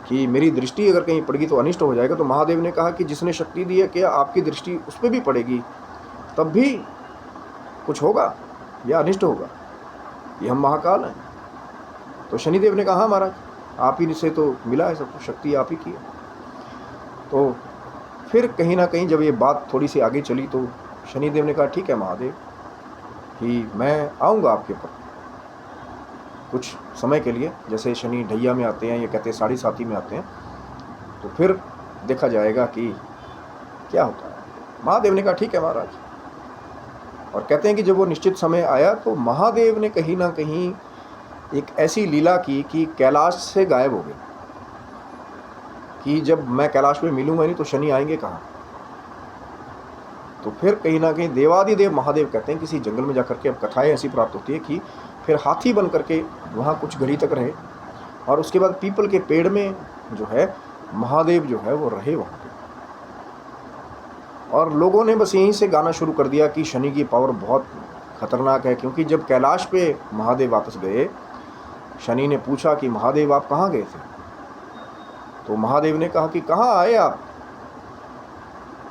कि मेरी दृष्टि अगर कहीं पड़ेगी तो अनिष्ट हो जाएगा। तो महादेव ने कहा कि जिसने शक्ति दी है, क्या आपकी दृष्टि उस पर भी पड़ेगी तब भी कुछ होगा या अनिष्ट होगा? ये हम महाकाल हैं। तो शनिदेव ने कहा, हाँ महाराज, आप ही से तो मिला है सब कुछ, शक्ति आप ही की है। तो फिर कहीं ना कहीं जब ये बात थोड़ी सी आगे चली तो शनिदेव ने कहा, ठीक है महादेव, कि मैं आऊँगा आपके पर कुछ समय के लिए। जैसे शनि ढैया में आते हैं, ये कहते हैं 7.5 में आते हैं, तो फिर देखा जाएगा कि क्या होता है। महादेव ने कहा, ठीक है महाराज। और कहते हैं कि जब वो निश्चित समय आया तो महादेव ने कहीं ना कहीं एक ऐसी लीला की कि कैलाश से गायब हो गए, कि जब मैं कैलाश में मिलूंगा नहीं तो शनि आएंगे कहाँ। तो फिर कहीं ना कहीं देवादिदेव महादेव कहते हैं किसी जंगल में जाकर के, अब कथाएं ऐसी प्राप्त होती है कि फिर हाथी बन करके वहाँ कुछ घड़ी तक रहे, और उसके बाद पीपल के पेड़ में जो है महादेव जो है वो रहे वहाँ पे। और लोगों ने बस यहीं से गाना शुरू कर दिया कि शनि की पावर बहुत खतरनाक है। क्योंकि जब कैलाश पे महादेव वापस गए, शनि ने पूछा कि महादेव आप कहाँ गए थे? तो महादेव ने कहा कि कहाँ आए आप,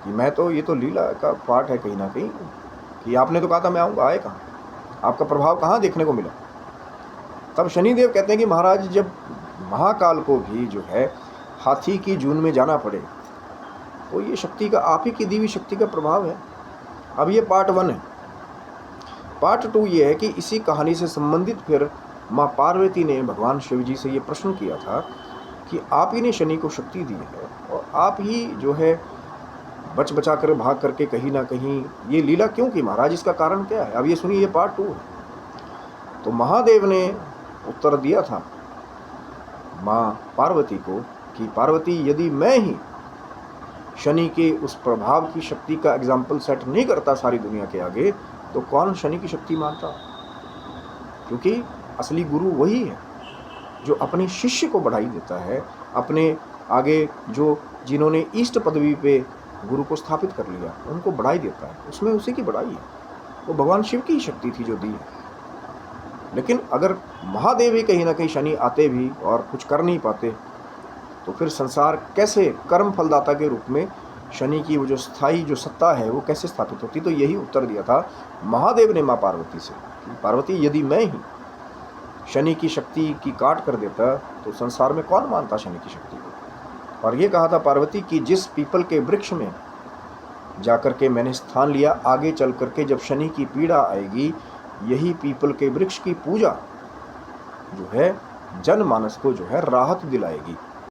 कि मैं तो, ये तो लीला का पार्ट है कहीं ना कहीं, कि आपने तो कहा था मैं आऊँगा, आए कहाँ, आपका प्रभाव कहाँ देखने को मिला? तब शनिदेव कहते हैं कि महाराज, जब महाकाल को भी जो है हाथी की जून में जाना पड़े तो ये शक्ति का, आप ही की दी हुई शक्ति का प्रभाव है। अब ये पार्ट 1 है। पार्ट 2 ये है कि इसी कहानी से संबंधित फिर माँ पार्वती ने भगवान शिव जी से ये प्रश्न किया था कि आप ही ने शनि को शक्ति दी है और आप ही जो है बच बचा कर भाग करके कहीं ना कहीं ये लीला क्यों की महाराज, इसका कारण क्या है? अब ये सुनिए, ये पार्ट 2 है। तो महादेव ने उत्तर दिया था माँ पार्वती को कि पार्वती, यदि मैं ही शनि के उस प्रभाव की शक्ति का एग्जाम्पल सेट नहीं करता सारी दुनिया के आगे, तो कौन शनि की शक्ति मानता? क्योंकि असली गुरु वही है जो अपने शिष्य को बढ़ाई देता है, अपने आगे जो जिन्होंने इष्ट पदवी पे गुरु को स्थापित कर लिया उनको बढ़ाई देता है, उसमें उसी की बढ़ाई है। वो भगवान शिव की शक्ति थी जो दी है। लेकिन अगर महादेव ही कहीं ना कहीं शनि आते भी और कुछ कर नहीं पाते तो फिर संसार कैसे कर्म फलदाता के रूप में शनि की वो जो स्थायी जो सत्ता है वो कैसे स्थापित होती? तो यही उत्तर दिया था महादेव ने माँ पार्वती से, पार्वती, यदि मैं ही शनि की शक्ति की काट कर देता तो संसार में कौन मानता शनि की शक्ति को? और ये कहा था पार्वती कि जिस पीपल के वृक्ष में जाकर के मैंने स्थान लिया, आगे चल करके जब शनि की पीड़ा आएगी, यही पीपल के वृक्ष की पूजा जो है जनमानस को जो है राहत दिलाएगी।